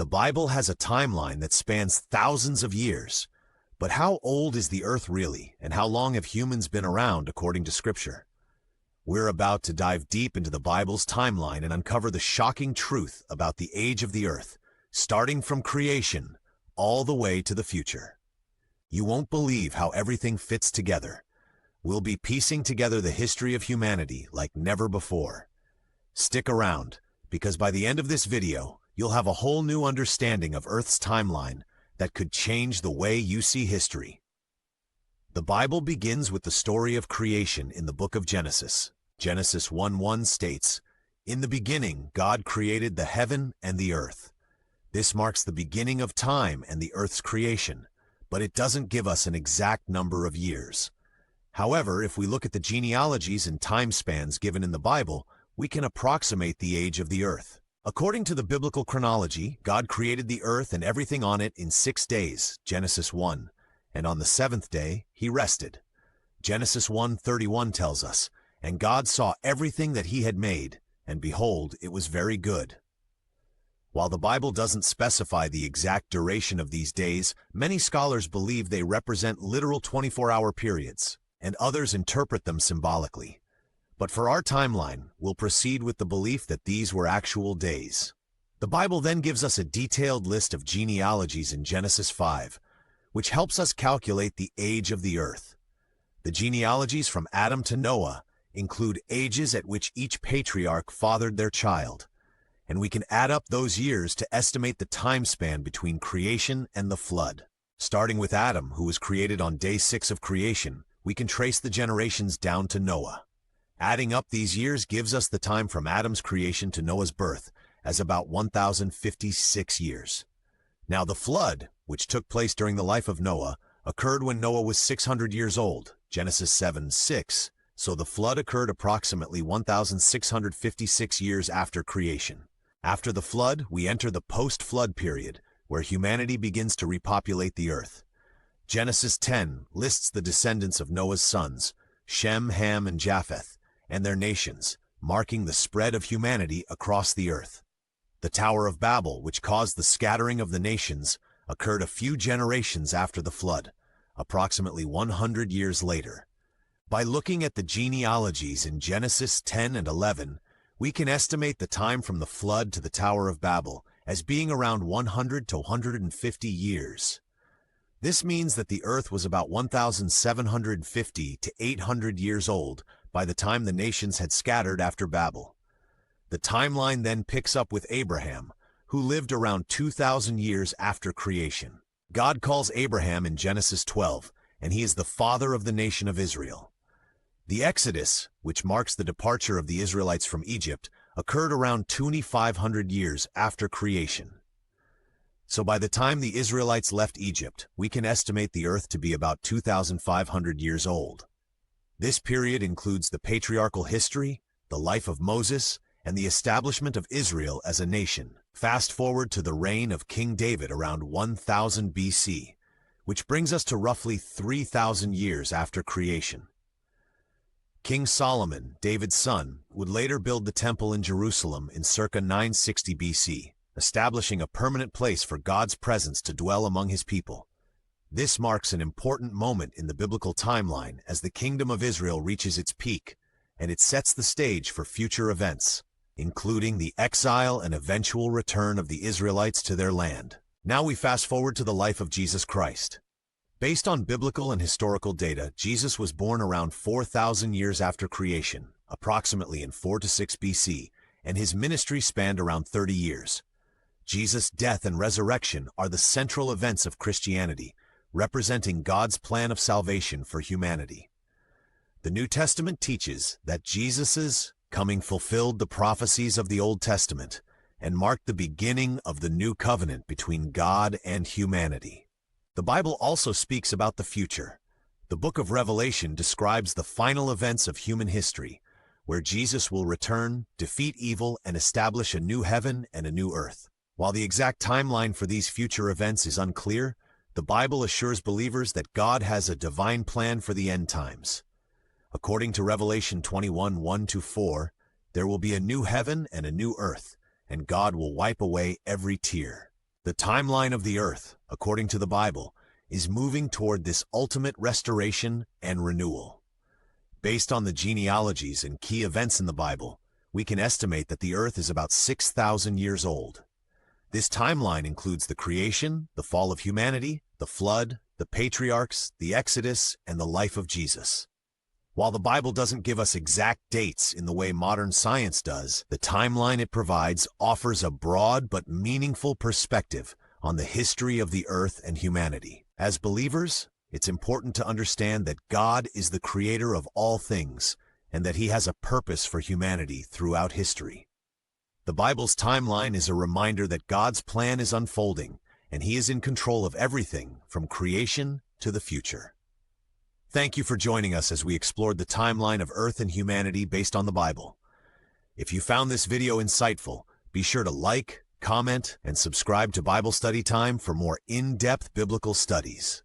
The Bible has a timeline that spans thousands of years. But how old is the earth really, and how long have humans been around according to Scripture? We're about to dive deep into the Bible's timeline and uncover the shocking truth about the age of the earth, starting from creation all the way to the future. You won't believe how everything fits together. We'll be piecing together the history of humanity like never before. Stick around, because by the end of this video, you'll have a whole new understanding of Earth's timeline that could change the way you see history. The Bible begins with the story of creation in the book of Genesis. Genesis 1:1 states, "In the beginning, God created the heaven and the earth." This marks the beginning of time and the earth's creation, but it doesn't give us an exact number of years. However, if we look at the genealogies and time spans given in the Bible, we can approximate the age of the earth. According to the biblical chronology, God created the earth and everything on it in 6 days, Genesis 1, and on the seventh day he rested. Genesis 1:31 tells us, "And God saw everything that he had made, and behold, it was very good." While the Bible doesn't specify the exact duration of these days, many scholars believe they represent literal 24-hour periods, and others interpret them symbolically. But for our timeline, we'll proceed with the belief that these were actual days. The Bible then gives us a detailed list of genealogies in Genesis 5, which helps us calculate the age of the earth. The genealogies from Adam to Noah include ages at which each patriarch fathered their child, and we can add up those years to estimate the time span between creation and the flood. Starting with Adam, who was created on day 6 of creation, we can trace the generations down to Noah. Adding up these years gives us the time from Adam's creation to Noah's birth as about 1,056 years. Now the flood, which took place during the life of Noah, occurred when Noah was 600 years old, Genesis 7:6, so the flood occurred approximately 1,656 years after creation. After the flood, we enter the post-flood period, where humanity begins to repopulate the earth. Genesis 10 lists the descendants of Noah's sons, Shem, Ham, and Japheth, and their nations, marking the spread of humanity across the earth. The Tower of Babel, which caused the scattering of the nations, occurred a few generations after the flood, approximately 100 years later. By looking at the genealogies in Genesis 10 and 11, we can estimate the time from the flood to the Tower of Babel as being around 100 to 150 years. This means that the earth was about 1,750 to 800 years old by the time the nations had scattered after Babel. The timeline then picks up with Abraham, who lived around 2,000 years after creation. God calls Abraham in Genesis 12, and he is the father of the nation of Israel. The Exodus, which marks the departure of the Israelites from Egypt, occurred around 2,500 years after creation. So by the time the Israelites left Egypt, we can estimate the earth to be about 2,500 years old. This period includes the patriarchal history, the life of Moses, and the establishment of Israel as a nation. Fast forward to the reign of King David around 1000 BC, which brings us to roughly 3,000 years after creation. King Solomon, David's son, would later build the temple in Jerusalem in circa 960 BC, establishing a permanent place for God's presence to dwell among his people. This marks an important moment in the biblical timeline as the kingdom of Israel reaches its peak, and it sets the stage for future events, including the exile and eventual return of the Israelites to their land. Now we fast forward to the life of Jesus Christ. Based on biblical and historical data, Jesus was born around 4,000 years after creation, approximately in 4 to 6 BC, and his ministry spanned around 30 years. Jesus' death and resurrection are the central events of Christianity, representing God's plan of salvation for humanity. The New Testament teaches that Jesus' coming fulfilled the prophecies of the Old Testament and marked the beginning of the new covenant between God and humanity. The Bible also speaks about the future. The book of Revelation describes the final events of human history, where Jesus will return, defeat evil, and establish a new heaven and a new earth. While the exact timeline for these future events is unclear, the Bible assures believers that God has a divine plan for the end times. According to Revelation 21:1-4, there will be a new heaven and a new earth, and God will wipe away every tear. The timeline of the earth, according to the Bible, is moving toward this ultimate restoration and renewal. Based on the genealogies and key events in the Bible, we can estimate that the earth is about 6,000 years old. This timeline includes the creation, the fall of humanity, the flood, the patriarchs, the Exodus, and the life of Jesus. While the Bible doesn't give us exact dates in the way modern science does, the timeline it provides offers a broad but meaningful perspective on the history of the earth and humanity. As believers, it's important to understand that God is the creator of all things and that He has a purpose for humanity throughout history. The Bible's timeline is a reminder that God's plan is unfolding and He is in control of everything from creation to the future. Thank you for joining us as we explored the timeline of Earth and humanity based on the Bible. If you found this video insightful, be sure to like, comment, and subscribe to Bible Study Time for more in-depth biblical studies.